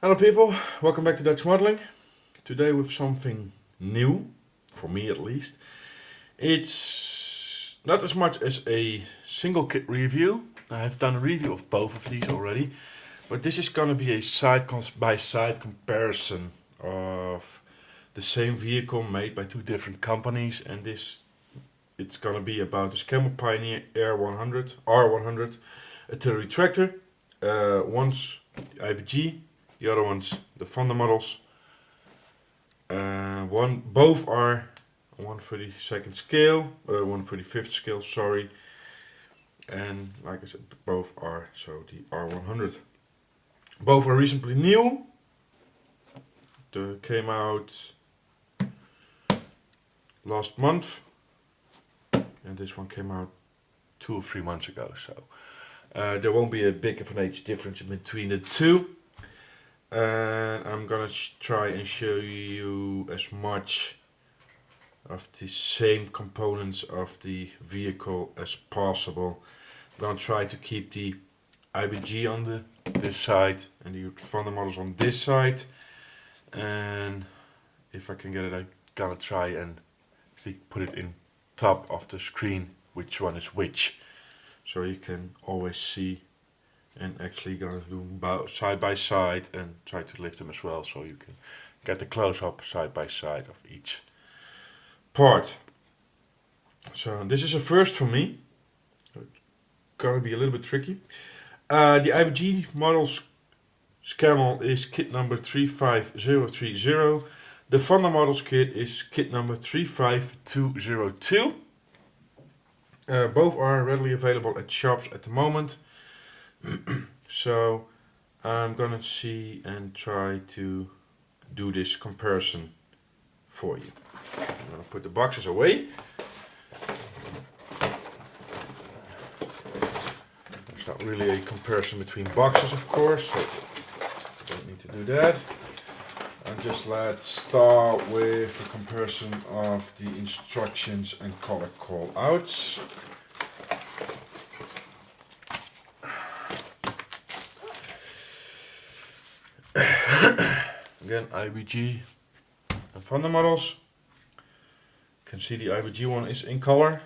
Hello people, welcome back to Dutch Modeling. Today with something new, for me at least. It's not as much as a single kit review. I have done a review of both of these already, but this is gonna be a side-by-side comparison of the same vehicle made by two different companies, and it's gonna be about the Scammell Pioneer R100 artillery tractor. One's the IBG, the other one's the Fonda models. Both are 1/32 scale, 1/35 scale, sorry. And like I said, both are the R100. Both are recently new. They came out last month, and this one came out 2 or 3 months ago. So there won't be a big of an age difference between the two. And I'm gonna try and show you as much of the same components of the vehicle as possible. I'm gonna try to keep the IBG on this side and the Fonda models on this side, and if I can get it, I'm gonna try and put it in top of the screen which one is which, so you can always see. And actually gonna do side by side and try to lift them as well, so you can get the close-up side by side of each part. So this is a first for me. It's gonna be a little bit tricky. The IBG model Scammell is kit number 35030. The Fonda models kit is kit number 35202. Both are readily available at shops at the moment. So I'm gonna see and try to do this comparison for you. I'm gonna put the boxes away. There's not really a comparison between boxes, of course, so I don't need to do that. And just let's start with a comparison of the instructions and color call-outs. Again, IBG and Fonda models. You can see the IBG one is in color.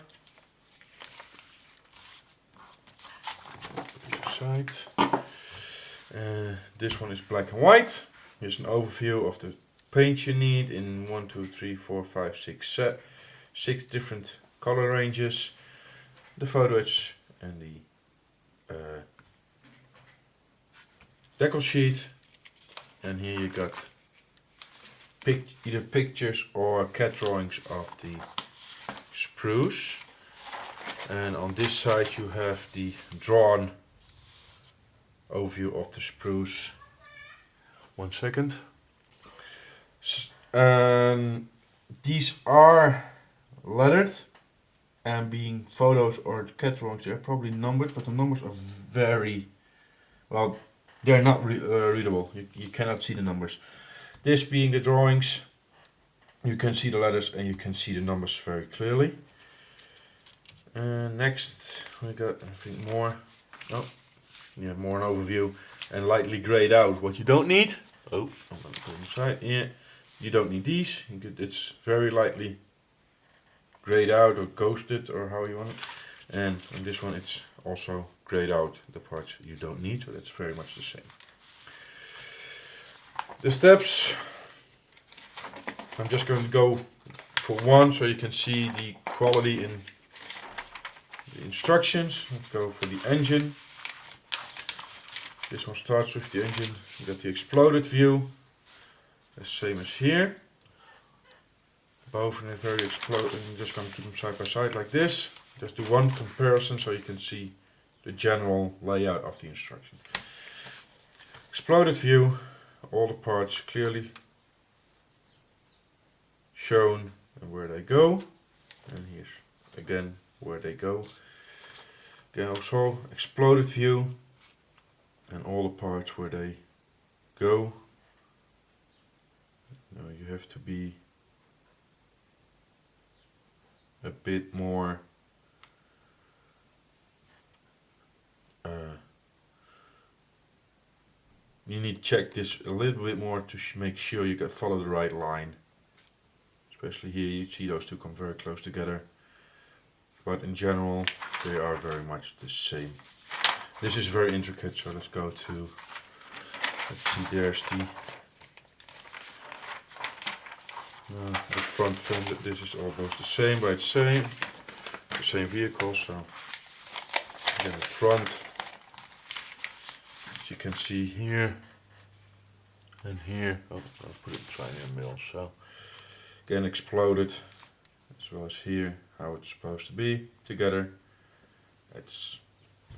Side. This one is black and white. Here's an overview of the paint you need in 1, 2, 3, 4, 5, 6, 6 different color ranges. The photo etch and the decal sheet. And here you got either pictures or CAD drawings of the sprues. And on this side you have the drawn overview of the sprues. 1 second. These are lettered, and being photos or CAD drawings, they're probably numbered, but the numbers are very, well, they're not readable. You cannot see the numbers. This being the drawings, you can see the letters and you can see the numbers very clearly. Next we got, I think, more. Oh, yeah, more an overview and lightly grayed out what you don't need. Oh, I'm gonna put it inside. Yeah, you don't need these. It's very lightly grayed out or ghosted or how you want it. And in this one, it's also grayed out the parts you don't need, so that's very much the same. The steps, I'm just going to go for one so you can see the quality in the instructions. Let's go for the engine. This one starts with the engine. You got the exploded view, the same as here. Both in a very exploded. I'm just going to keep them side by side like this. Just do one comparison so you can see the general layout of the instruction. Exploded view, all the parts clearly shown and where they go. And here's again where they go. Again also exploded view and all the parts where they go. Now you have to be a bit more you need to check this a little bit more to make sure you can follow the right line. Especially here, you see those two come very close together. But in general, they are very much the same. This is very intricate, so let's go to, let's see, there's the front fender. This is almost the same, but it's the same vehicle. So again, the front, as you can see here and here. Oh, I'll put it trying in the middle. So again, exploded, as well as here, how it's supposed to be together. It's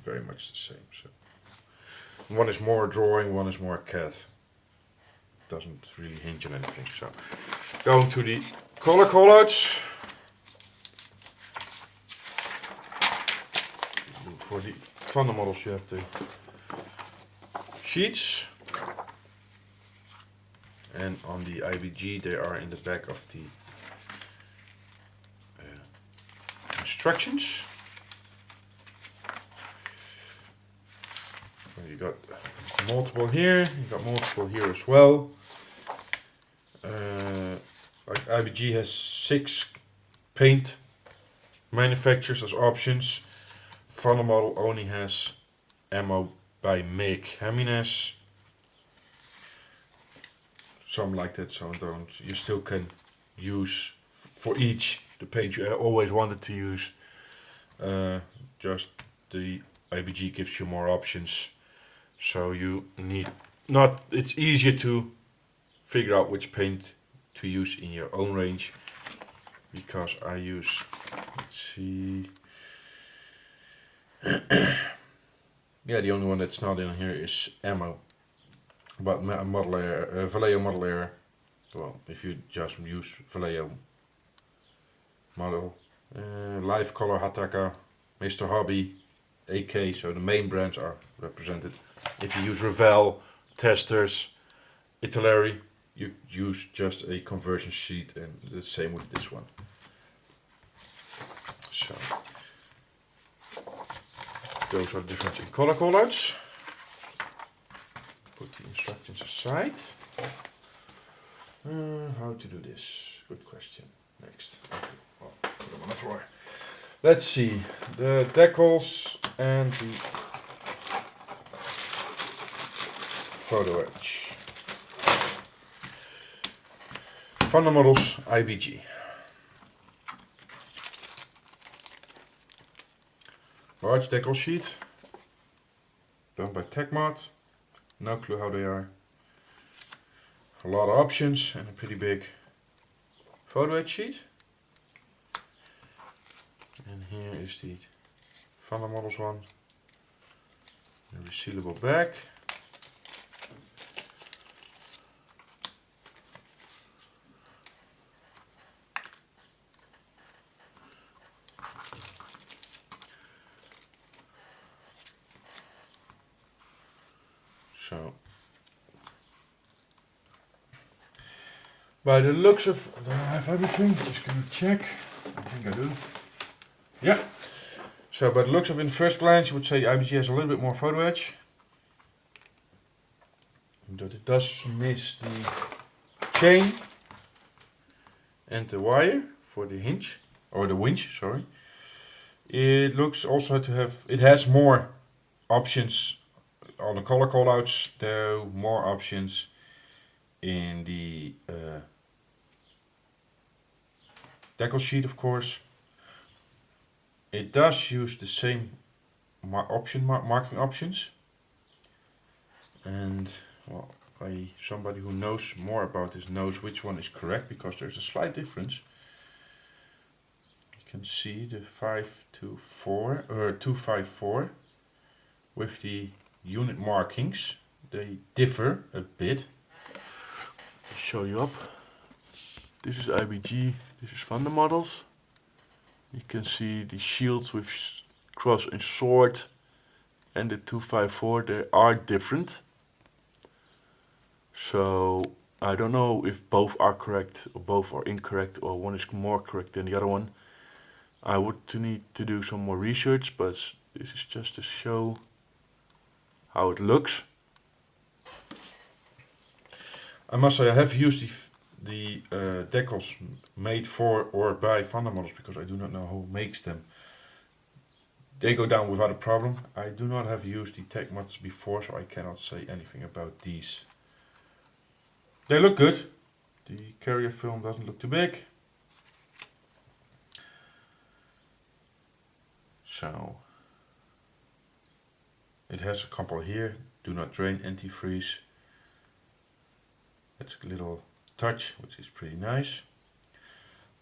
very much the same. So one is more drawing, one is more CAD. Doesn't really hinge on anything. So going to the color callouts. For the Thunder models, you have the sheets, and on the IBG they are in the back of the instructions. You got multiple here, you got multiple here as well. Like IBG has 6 paint manufacturers as options. Thunder model only has ammo by make. Heminess, something like that, so don't. You still can use for each the paint you always wanted to use. Just the IBG gives you more options. So you need not, it's easier to figure out which paint to use in your own range, because I use, let's see, yeah, the only one that's not in here is ammo, but model air, Vallejo model air. Well, if you just use Vallejo model, Live Color, Hataka, Mr. Hobby, AK, so the main brands are represented. If you use Revell, Testers, Italeri, you use just a conversion sheet, and the same with this one. So those are different in color callouts. Put the instructions aside. How to do this? Good question. Next. Oh, put them on the floor. Let's see, the decals and the photo etch. Thunder models IBG. Large decal sheet, done by TechMod. No clue how they are. A lot of options and a pretty big photo etch sheet. And here is the Thunder models one. The resealable bag. So, by the looks of, do I have everything? Just gonna check. I think I do. Yeah. So, by the looks of, in first glance, you would say the IBG has a little bit more photo etch. But it does miss the chain and the wire for the hinge, or the winch, sorry. It looks also to have, it has more options on the color callouts, though more options in the decal sheet, of course. It does use the same marking options, and well, somebody who knows more about this knows which one is correct, because there's a slight difference. You can see the 524 or 254 with the unit markings. They differ a bit. I'll show you up. This is IBG, this is Thunder models. You can see the shields with cross and sword and the 254, they are different. So I don't know if both are correct or both are incorrect, or one is more correct than the other one. I would need to do some more research, but this is just to show how it looks. I must say I have used the decals made for or by Vanda models because I do not know who makes them. They go down without a problem. I do not have used the tech mods before, so I cannot say anything about these. They look good. The carrier film doesn't look too big. So it has a couple here. Do not drain, antifreeze. That's a little touch, which is pretty nice.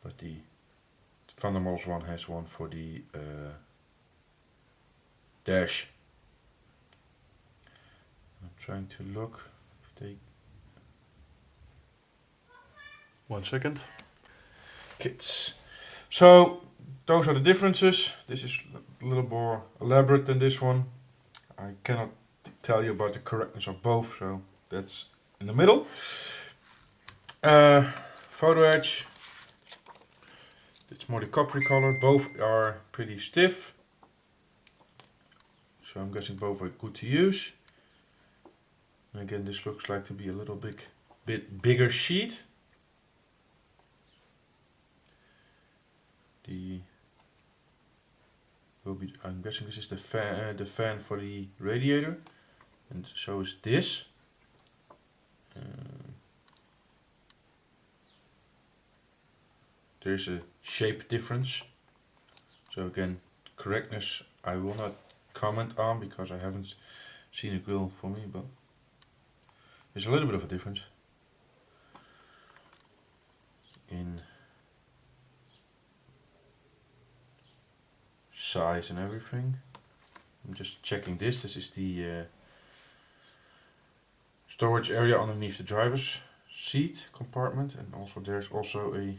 But the Vanda models one has one for the dash. I'm trying to look if they. One second. Kits. So those are the differences. This is a little more elaborate than this one. I cannot tell you about the correctness of both, so that's in the middle. Photo edge. It's more the coppery color. Both are pretty stiff. So I'm guessing both are good to use. And again, this looks like to be a little bit bigger sheet. I'm guessing this is the fan for the radiator, and so is this. There's a shape difference. So again, correctness I will not comment on because I haven't seen a grill for me, but there's a little bit of a difference in size and everything. I'm just checking this. This is the storage area underneath the driver's seat compartment, and also there's also a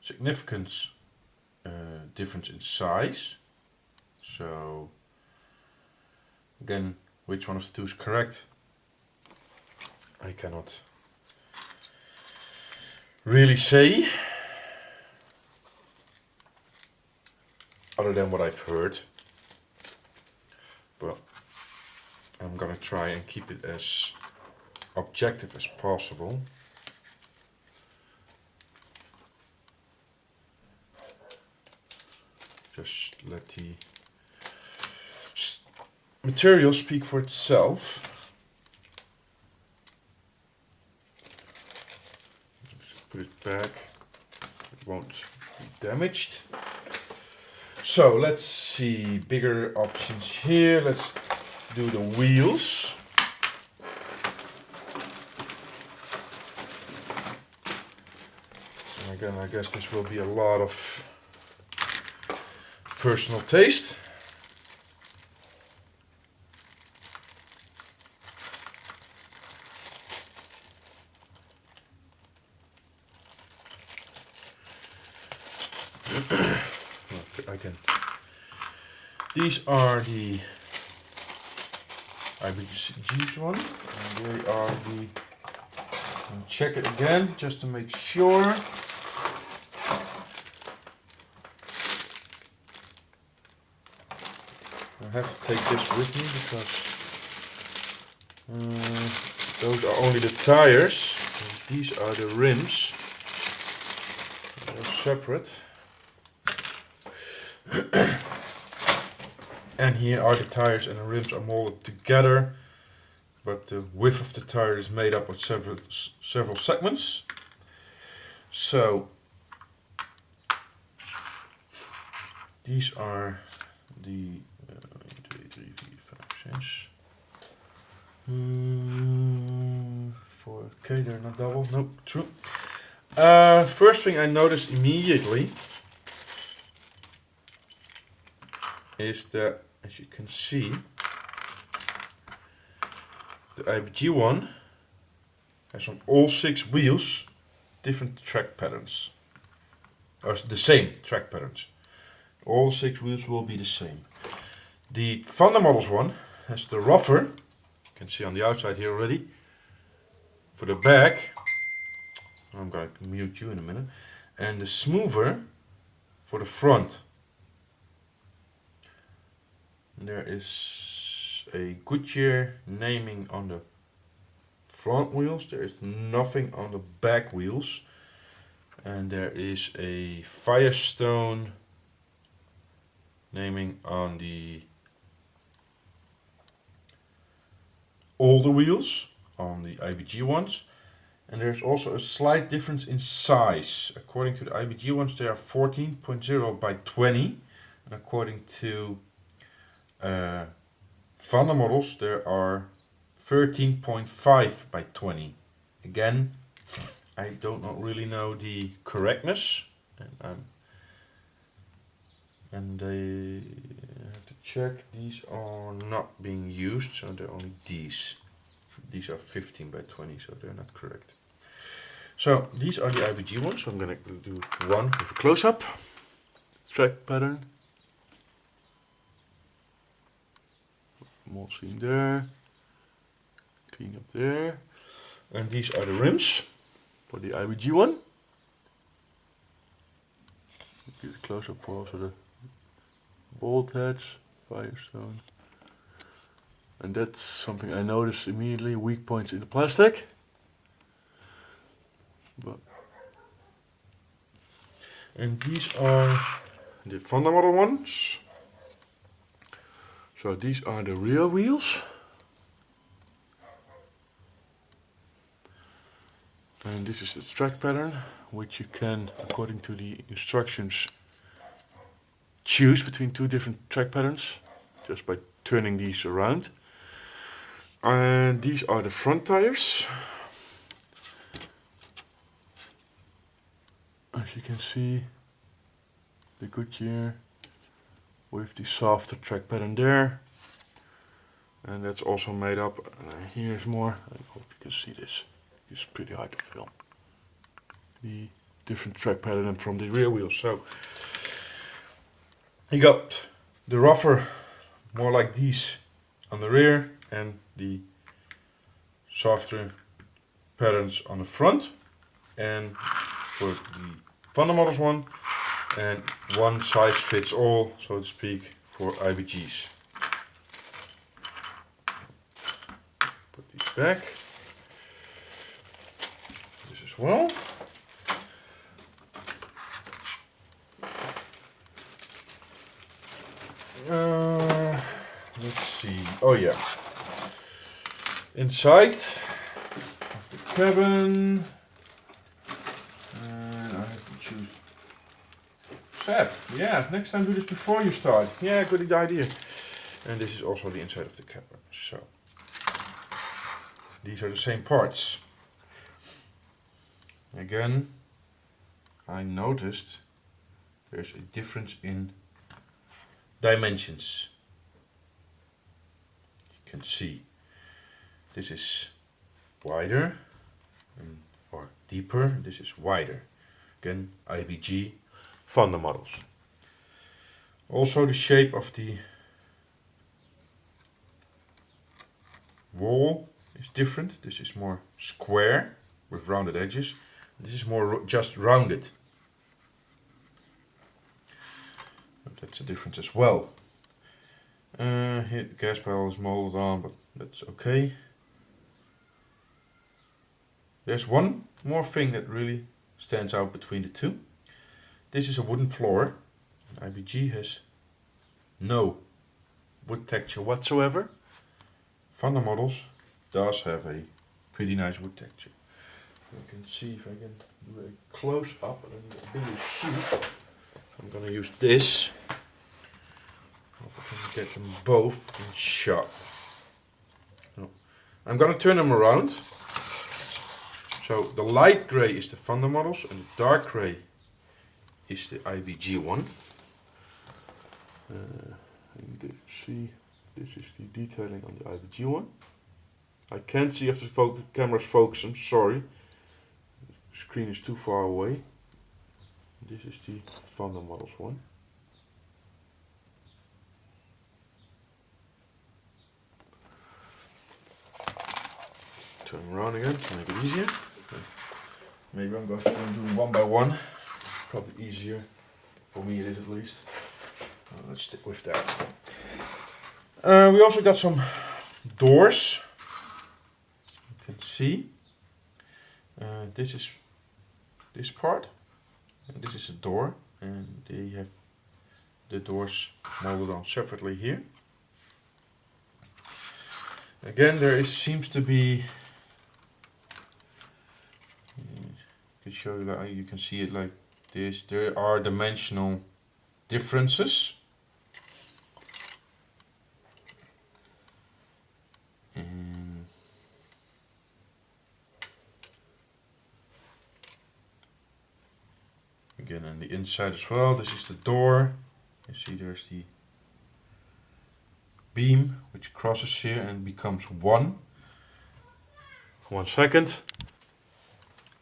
significant difference in size. So again, which one of the two is correct, I cannot really say, other than what I've heard. But I'm gonna try and keep it as objective as possible. Just let the material speak for itself. Just put it back. It won't be damaged. So let's see, bigger options here. Let's do the wheels. And again, I guess this will be a lot of personal taste. Again, these are the IBG's one, and they are the. I'll check it again just to make sure. I have to take this with me because those are only the tires. And these are the rims. They're separate. And here are the tires, and the rims are molded together, but the width of the tire is made up of several segments. So these are the 1, 2, 3, 4, 5, 6. 4. Okay, they're not double. Nope, true. First thing I noticed immediately is that, as you can see, the IBG one has on all 6 wheels different track patterns, or the same track patterns. All 6 wheels will be the same. The Vanda Models one has the rougher, you can see on the outside here already, for the back. I'm going to mute you in a minute. And the smoother for the front. There is a Goodyear naming on the front wheels. There is nothing on the back wheels. And there is a Firestone naming on the older wheels, on the IBG ones. And there's also a slight difference in size. According to the IBG ones, they are 14.0 by 20. And according to Thunder models, there are 13.5 by 20. Again, I don't really know the correctness, and they have to check. These are not being used, so they're only these. These are 15 by 20, so they're not correct. So these are the IBG ones. So I'm gonna do one with a close-up track pattern. Small seam there, clean up there, and these are the rims for the IBG one. Get a close-up for also the bolt heads, Firestone. And that's something I noticed immediately, weak points in the plastic. And these are the Thunder model ones. So these are the rear wheels. And this is the track pattern, which you can, according to the instructions, choose between two different track patterns just by turning these around. And these are the front tires. As you can see, the Goodyear with the softer track pattern there. And that's also made up. Here's more. I hope you can see this. It's pretty hard to film. The different track pattern from the rear wheels. So you got the rougher, more like these on the rear, and the softer patterns on the front. And for the Thunder models one, and one size fits all, so to speak, for IBGs. Put these back. This as well. Let's see. Oh yeah. Inside of the cabin. And I have to choose. Seb, yeah, next time do this before you start. Yeah, good idea. And this is also the inside of the cabin. So these are the same parts. Again, I noticed there's a difference in dimensions. You can see this is wider or deeper, this is wider. Again, IBG Thunder models. Also the shape of the wall is different. This is more square with rounded edges. This is more just rounded. That's a difference as well. Here the gas pedal is molded on, but that's okay. There's one more thing that really stands out between the two. This is a wooden floor. IBG has no wood texture whatsoever. Thunder models does have a pretty nice wood texture. You can see if I can do a close up. I need a bigger sheet. I'm going to use this. Hope I can get them both in shot. No. I'm going to turn them around. So the light grey is the Thunder models and the dark grey is the IBG one. And see, this is the detailing on the IBG one. I can't see if the camera's focusing, sorry. The screen is too far away. This is the Thunder models one. Turn around again to make it easier. Maybe I'm going to do one by one. Probably easier. For me it is at least. Let's stick with that. We also got some doors. You can see see, this is this part, and this is a door, and they have the doors molded on separately here. Again, seems to be, to show you that you can see it like this, there are dimensional differences. And again on the inside as well, this is the door. You see there's the beam which crosses here and becomes one. 1 second.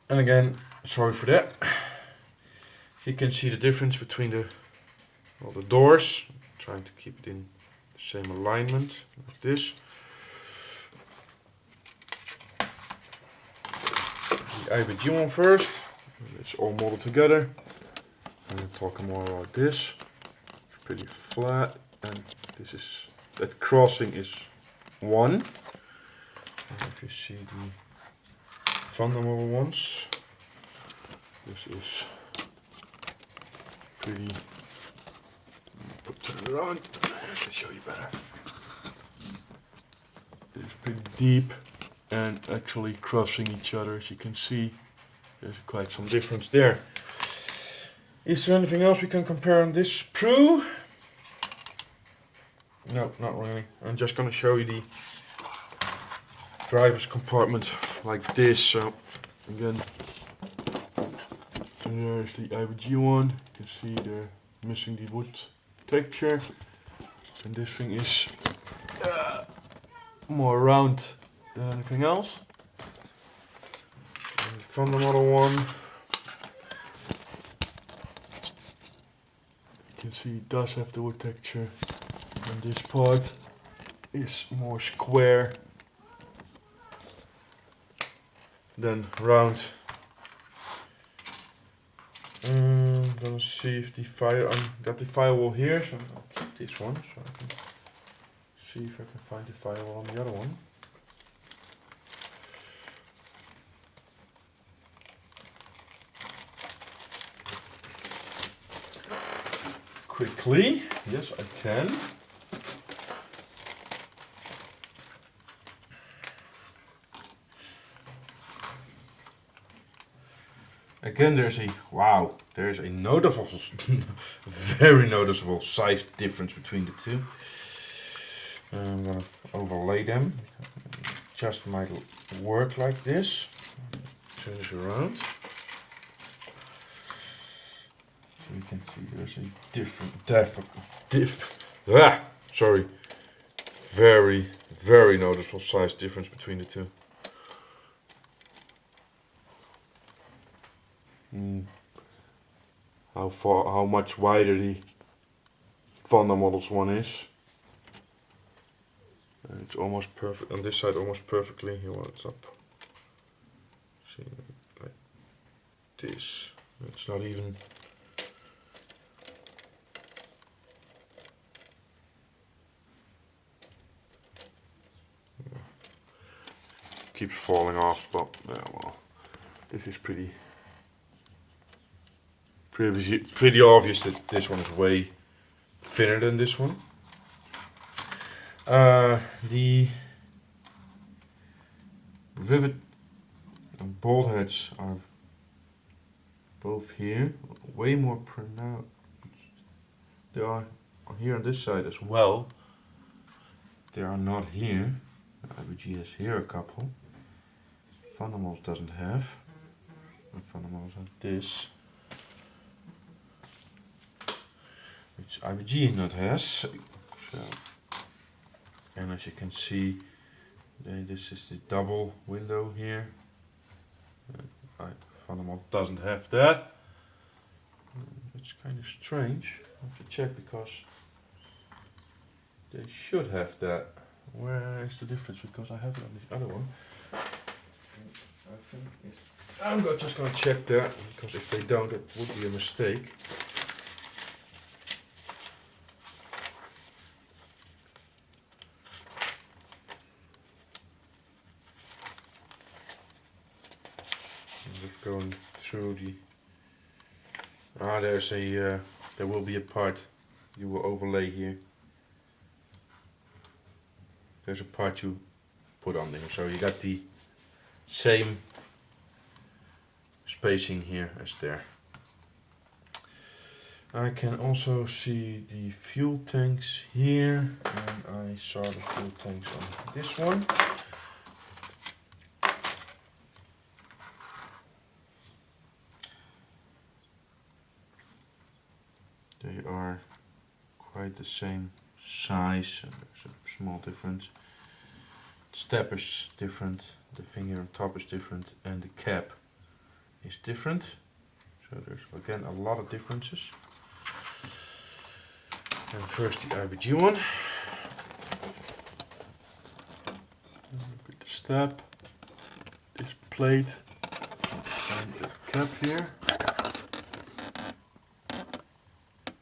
And again, sorry for that. You can see the difference between the doors. I'm trying to keep it in the same alignment like this. The IBG one first. It's all molded together. I'm talking more about this. It's pretty flat, and this is that crossing is 1. And if you see the fundamental ones, this is pretty. Turn it around to show you better. It's pretty deep and actually crossing each other, as you can see. There's quite some difference there. Is there anything else we can compare on this sprue? No, not really. I'm just going to show you the driver's compartment like this. So again, there's the IBG one. You can see they're missing the wood texture, and this thing is more round than anything else. And the fundamental one, you can see it does have the wood texture, and this part is more square than round. I'm gonna see if got the firewall here, so I'll keep this one so I can see if I can find the firewall on the other one. Quickly, yes I can. Again, there's a notable, very noticeable size difference between the two. I'm gonna overlay them. Just might work like this. Turn this around. So you can see there's a very noticeable size difference between the two. How much wider the Fonda Models one is. And it's almost perfect on this side, almost perfectly. Here, while it's up. See, like this. It's not even. Keeps falling off, but yeah, well, this is pretty obvious that this one is way thinner than this one. The rivet and bolt heads are both here, way more pronounced. They are here on this side as well. They are not here. IBG has here a couple. Fundamentals doesn't have. And fundamentals have this, which IBG not has. So, and as you can see, this is the double window here. Fundamental doesn't have that. It's kind of strange. I have to check because they should have that. Where is the difference? Because I have it on the other one. I think I'm just going to check that, because if they don't, it would be a mistake. Just going through the. There's a. There will be a part you will overlay here. There's a part you put on there, so you got the same spacing here as there. I can also see the fuel tanks here, and I saw the fuel tanks on this one. They are quite the same size, and there's a small difference. The step is different, the thing here on top is different, and the cap is different. So there's again a lot of differences. And first the IBG one. Look at the step, this plate, and the cap here.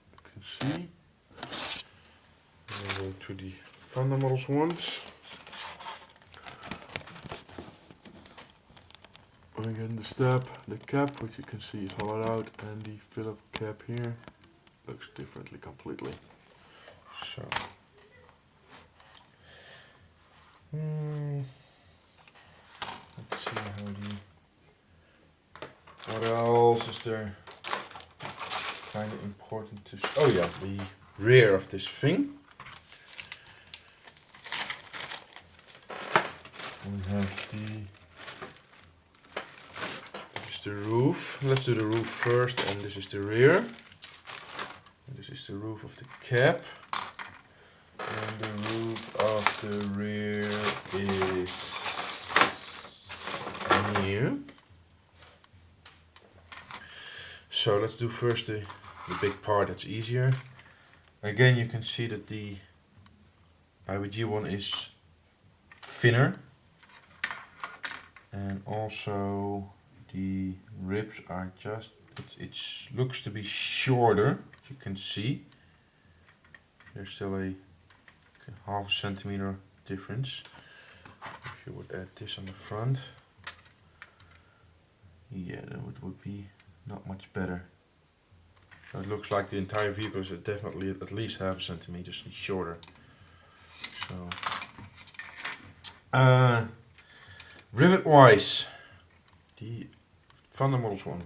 You can see. And we'll go to the Thunder Models ones. Again the step, the cap, which you can see is hollowed out, and the Philip cap here looks differently completely. So let's see how what else is there kind of important to oh yeah, the rear of this thing. We have the roof. Let's do the roof first, and this is the rear. And this is the roof of the cap. And the roof of the rear is here. So let's do first the big part, that's easier. Again, you can see that the IBG one is thinner. And also the ribs are just, it looks to be shorter, as you can see. There's still a half a centimeter difference. If you would add this on the front, yeah, that would be not much better. So it looks like the entire vehicle is definitely at least half a centimeter shorter. So, rivet wise, the Thunder Models one,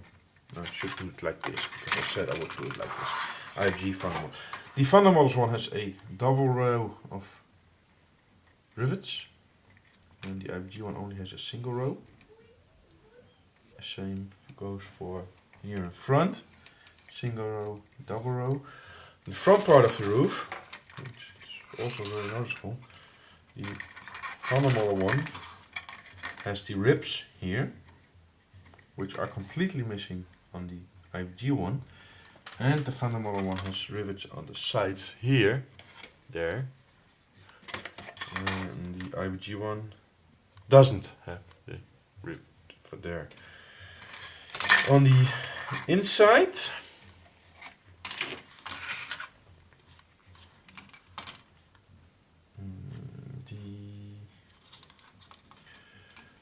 no, I should do it like this, because I said I would do it like this. IFG Thunder Models. The Thunder Models one has a double row of rivets, and the IFG one only has a single row. The same goes for here in front, single row, double row. The front part of the roof, which is also very noticeable, the Thunder Model one has the ribs here, which are completely missing on the IFG one, and the Thunder Model one has rivets on the sides here, there, and the IFG one doesn't have the rivet for there. On the inside,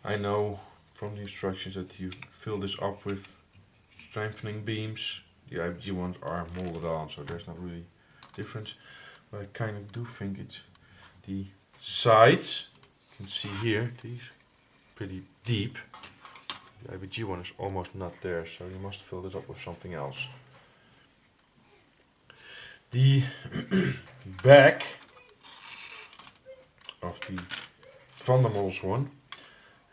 I know from the instructions that you fill this up with strengthening beams. The IBG ones are molded on, so there's not really difference. But I kind of do think it's the sides. You can see here, these pretty deep. The IBG one is almost not there, so you must fill this up with something else. The back of the Thunder Models one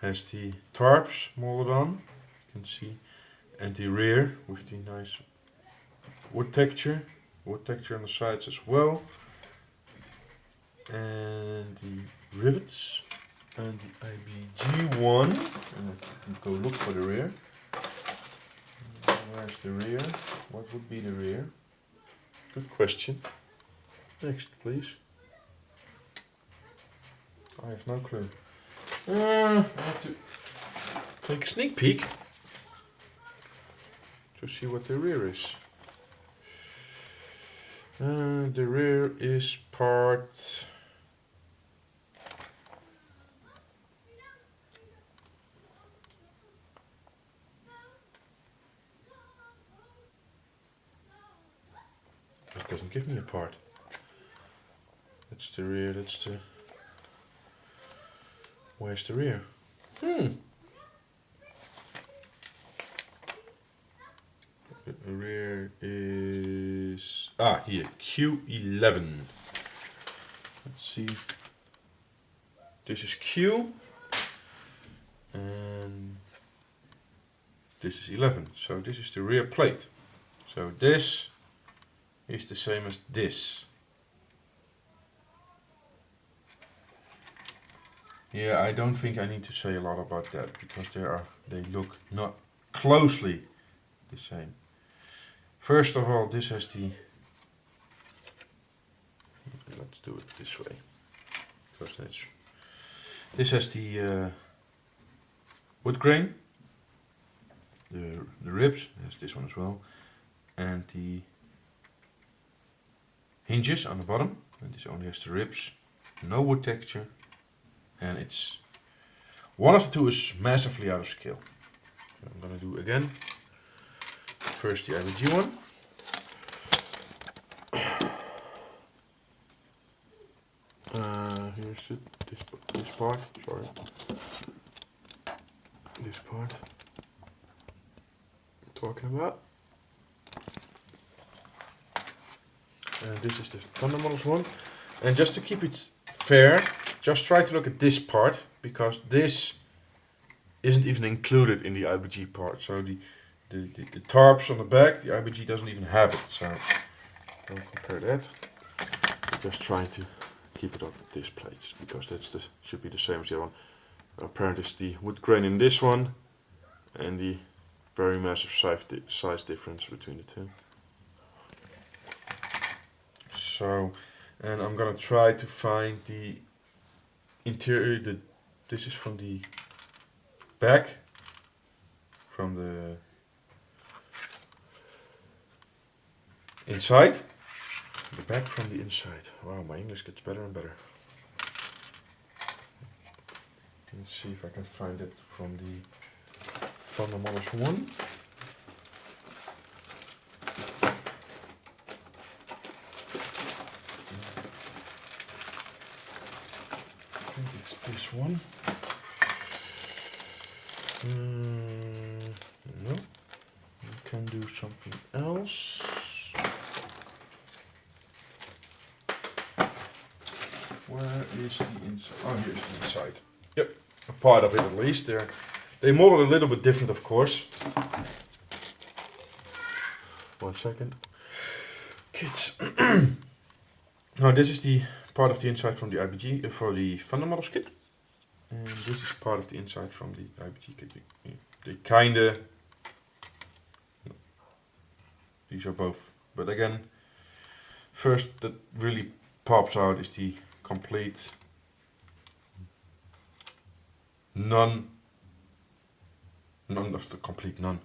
has the tarps molded on, you can see, and the rear with the nice wood texture on the sides as well, and the rivets, and the IBG one, and I can go look for the rear. Where's the rear? What would be the rear? Good question. Next, please. I have no clue. I have to take a sneak peek to see what the rear is. The rear is part doesn't give me a part. That's the rear, that's the... Where's the rear? The rear is... Ah, here, Q11. Let's see. This is Q. And this is 11. So this is the rear plate. So this is the same as this. Yeah, I don't think I need to say a lot about that because they look not closely the same. First of all, this has the... Let's do it this way. Because this has the wood grain. The ribs, has this one as well. And the hinges on the bottom. And this only has the ribs. No wood texture. And it's... One of the two is massively out of scale. So I'm gonna do again. First the IBG one. Here's it. This part. Sorry. This part. I'm talking about. And this is the Thunder Models one. And just to keep it fair, just try to look at this part because this isn't even included in the IBG part. So the tarps on the back, the IBG doesn't even have it. So don't compare that. I'm just trying to keep it off this plate because should be the same as the other one. Apparently it's the wood grain in this one and the very massive size difference between the two. So, and I'm gonna try to find the interior. This is from the back, from the inside. The back from the inside. Wow, my English gets better and better. Let's see if I can find it from the Thunder Models 1. I think it's this one. No, we can do something else. Where is the inside? Oh, here's the inside. Yep, a part of it at least. They modeled a little bit different, of course. 1 second. Kids. Now this is the part of the inside from the IBG for the Thunder Models kit. And this is part of the inside from the IBG kit. They kinda... These are both. But again, first that really pops out is the complete none of the complete none.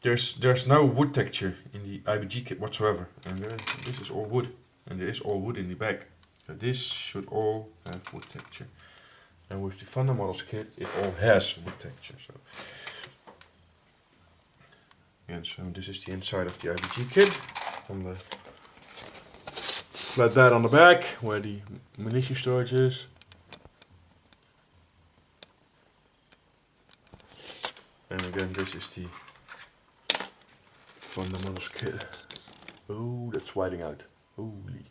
There's no wood texture in the IBG kit whatsoever, and this is all wood, and there is all wood in the back. So this should all have wood texture, and with the Thunder Models kit, it all has wood texture. So again, so this is the inside of the IBG kit on the flat bed on the back where the munition storage is. And again, this is the Thunder Models kit. Oh, that's whiting out. Holy.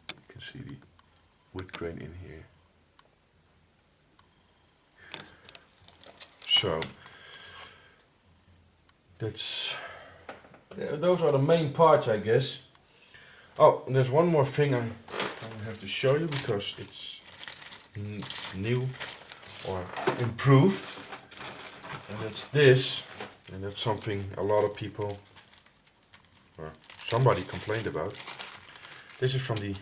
You can see the wood grain in here. So, those are the main parts, I guess. Oh, and there's one more thing I have to show you because it's new or improved. And that's this, and that's something a lot of people, or somebody complained about. This is from the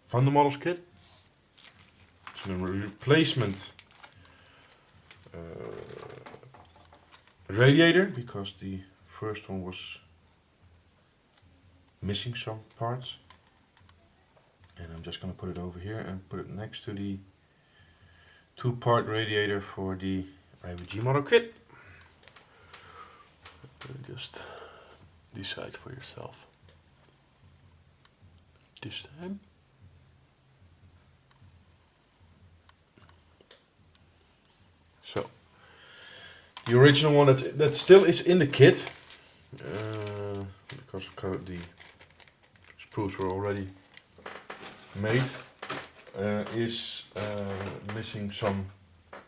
Thunder Models kit. It's a replacement radiator because the first one was missing some parts. And I'm just going to put it over here and put it next to the 2-part radiator for the IBG model kit. Just decide for yourself. This time. So, the original one that still is in the kit, because the sprues were already made, is missing some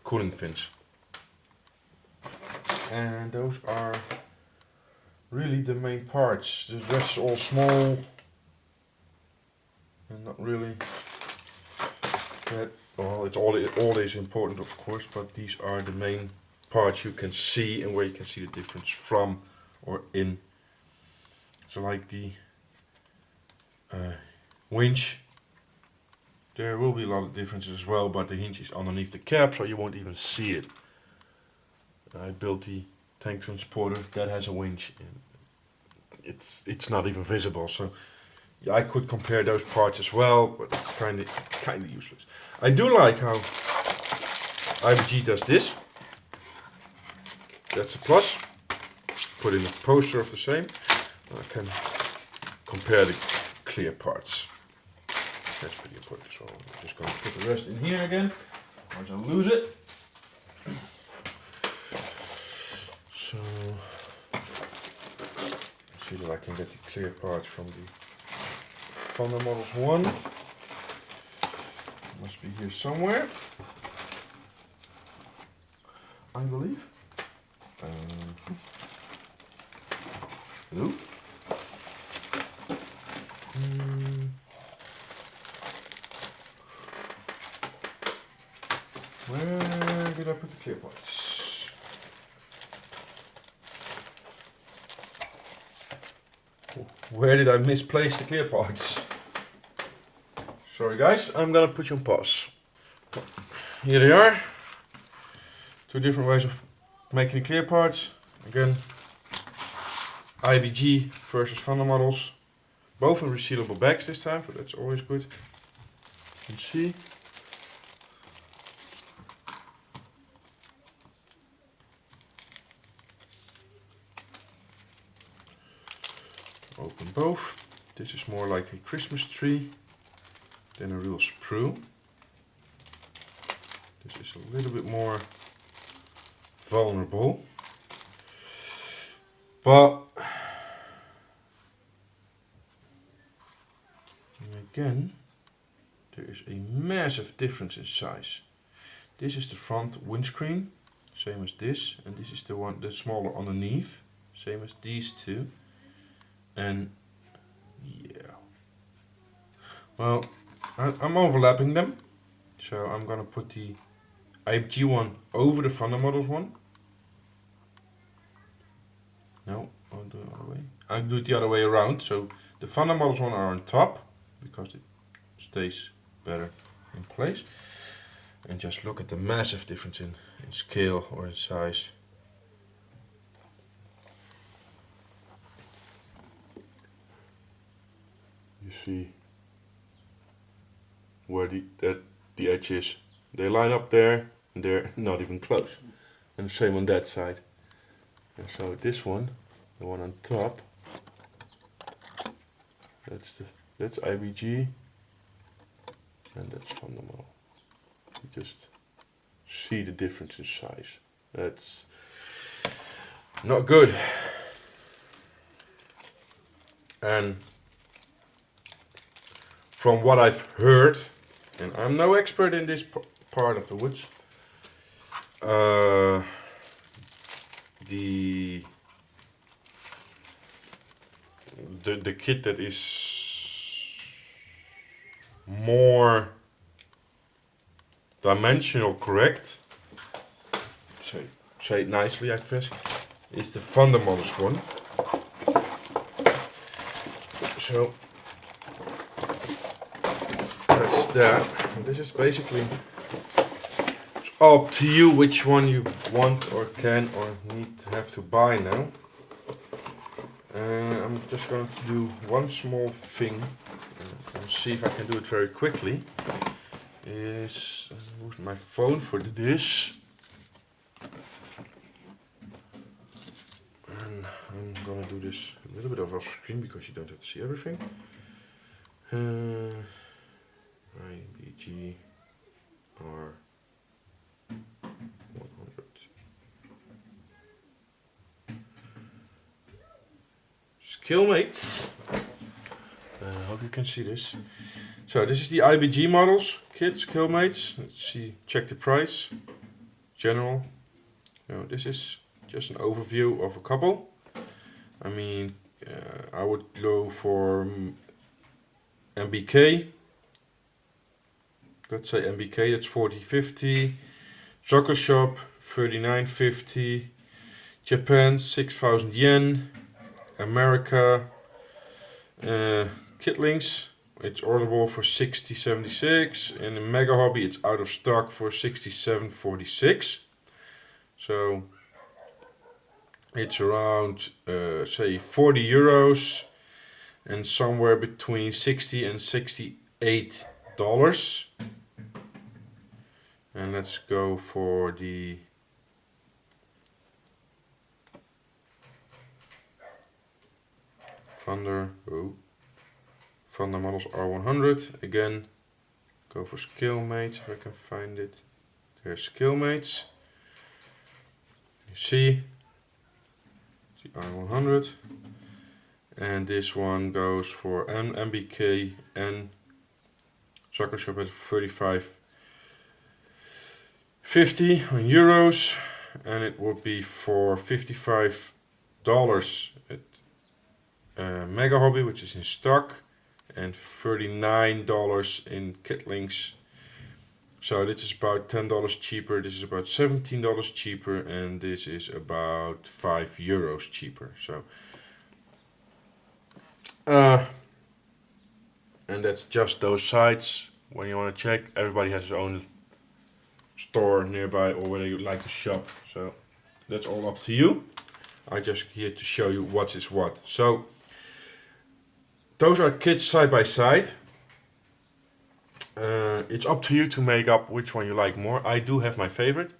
cooling fins. And those are really the main parts. The rest is all small and not really that, well, it's all is important of course, but these are the main parts you can see and where you can see the difference from or in. So like the winch, there will be a lot of differences as well, but the hinge is underneath the cap so you won't even see it. I built the tank transporter that has a winch and it's not even visible, so yeah, I could compare those parts as well, but it's kind of useless. I do like how IBG does this. That's a plus. Put in a poster of the same. I can compare the clear parts. That's pretty important as well. I'm just going to put the rest in here again, otherwise I'll lose it. So, see that I can get the clear parts from the Thunder Models 1. Must be here somewhere, I believe. Hello? Where did I put the clear parts? Where did I misplace the clear parts? Sorry guys, I'm gonna put you on pause. Here they are. Two different ways of making the clear parts. Again, IBG versus Thunder Models. Both in resealable bags this time, so that's always good. You can see. Open both. This is more like a Christmas tree than a real sprue. This is a little bit more vulnerable. But again, there is a massive difference in size. This is the front windscreen, same as this, and this is the one that's smaller underneath, same as these two. And yeah, well, I'm overlapping them, so I'm gonna put the IBG one over the Thunder Models one. No, I'll do it the other way. I'll do it the other way around. So the Thunder Models one are on top because it stays better in place. And just look at the massive difference in scale or in size. You see where the edge is. They line up there and they're not even close. And the same on that side. And so this one, the one on top, that's IBG and that's Thunder Model. You just see the difference in size. That's not good. And from what I've heard, and I'm no expert in this part of the woods, the kit that is more dimensional correct, say it nicely I guess, is the Thunder Models one. So that's that. And this is basically, it's up to you which one you want or can or need to have to buy now. I'm just going to do one small thing and see if I can do it very quickly. Is use my phone for this, and I'm gonna do this a little bit off screen because you don't have to see everything. IBG R100. Skillmates. I hope you can see this. So this is the IBG models kit, Skillmates. Let's see, check the price. General. So this is just an overview of a couple. I mean, I would go for MBK. Let's say MBK, that's 40.50. Soccer Shop, 39.50. Japan, 6,000 yen. America, Kitlings, it's orderable for 60.76. And in Mega Hobby, it's out of stock for 67.46. So it's around, say, 40 euros, and somewhere between 60 and 68 dollars. And let's go for the Thunder models R100. Again, go for Skillmates if I can find it. There's Skillmates. You see, the R100. And this one goes for MBK and Soccer Shop at 35.50 on euros, and it would be for $55 at Mega Hobby, which is in stock, and $39 in Kitlings. So this is about $10 cheaper, this is about $17 cheaper, and this is about 5 euros cheaper. So and that's just those sites. When you want to check, everybody has his own store nearby or where you like to shop. So that's all up to you. I'm just here to show you what is what. So those are kits side by side. It's up to you to make up which one you like more. I do have my favorite,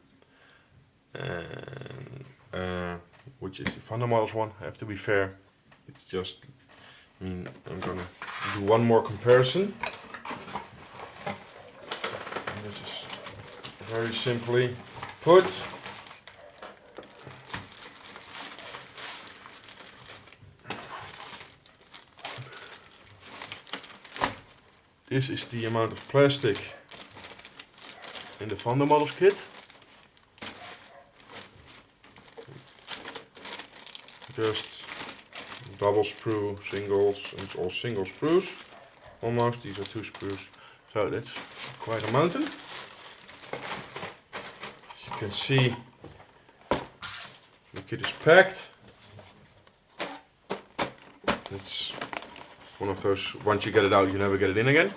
which is the Thunder Models one. I have to be fair. It's just, I mean, I'm gonna do one more comparison. And this is very simply put. This is the amount of plastic in the Thunder Models kit. Just double sprue, singles, and it's all single screws. Almost, these are 2 screws. So that's quite a mountain. As you can see, the kit is packed. It's one of those, once you get it out, you never get it in again.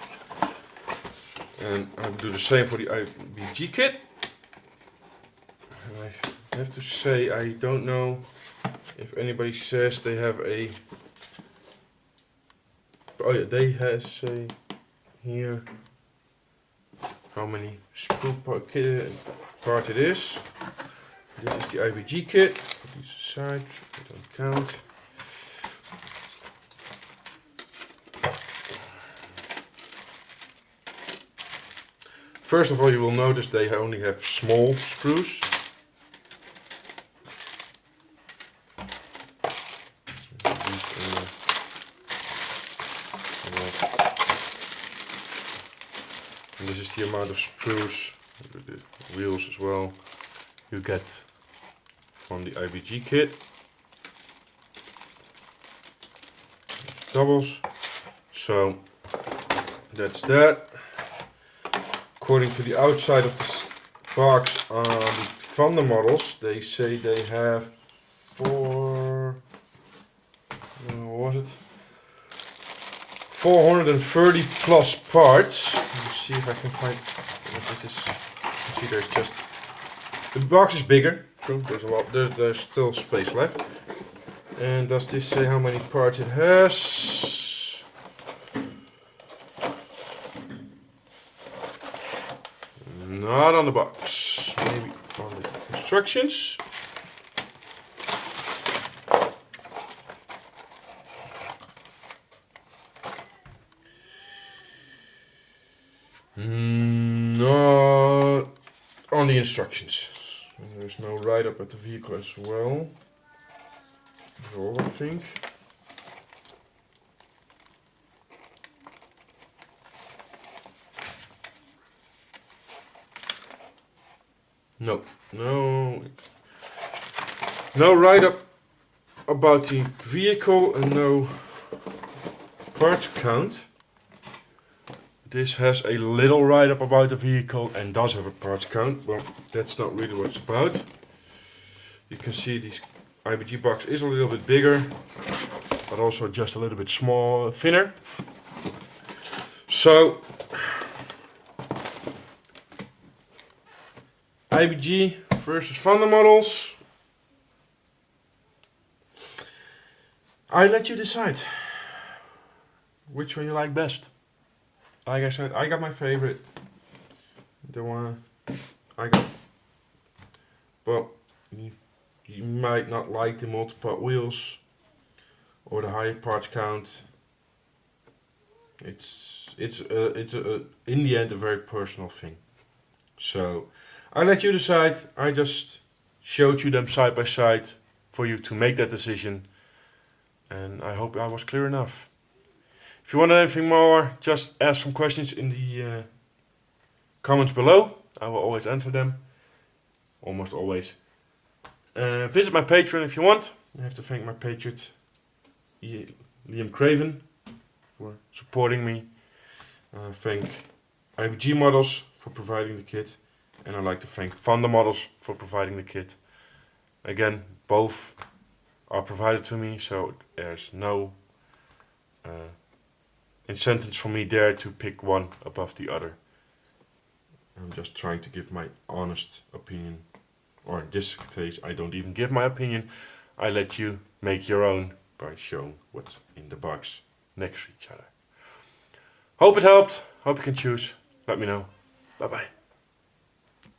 And I will do the same for the IBG kit. And I have to say, I don't know if anybody says they have a, oh yeah, they have say here how many sprue part it is. This is the IBG kit. Put these aside, I don't count. First of all, you will notice they only have small screws. And this is the amount of screws, the wheels as well, you get from the IBG kit. Doubles. So that's that. According to the outside of the box on the Thunder Models, they say they have 430 plus parts. Let me see if I can find what this is. You see, there's just, the box is bigger. True, there's a lot. There's still space left. And does this say how many parts it has? Not on the box, maybe on the instructions. Not on the instructions. And there's no write-up at the vehicle as well. So I think. No write-up about the vehicle and no parts count. This has a little write-up about the vehicle and does have a parts count. Well, that's not really what it's about. You can see this IBG box is a little bit bigger, but also just a little bit thinner. So IBG versus Vanda models. I let you decide which one you like best. Like I said, I got my favorite. The one I got. But you might not like the multi-part wheels or the higher parts count. It's in the end a very personal thing. So I let you decide. I just showed you them side by side for you to make that decision. And I hope I was clear enough. If you want anything more, just ask some questions in the comments below. I will always answer them. Almost always. Visit my Patreon if you want. I have to thank my Patreon, Liam Craven, for supporting me. Thank IBG Models for providing the kit. And I'd like to thank Vanda Models for providing the kit. Again, both are provided to me, so there's no incentives for me there to pick one above the other. I'm just trying to give my honest opinion. Or in this case, I don't even give my opinion. I let you make your own by showing what's in the box next to each other. Hope it helped. Hope you can choose. Let me know. Bye bye.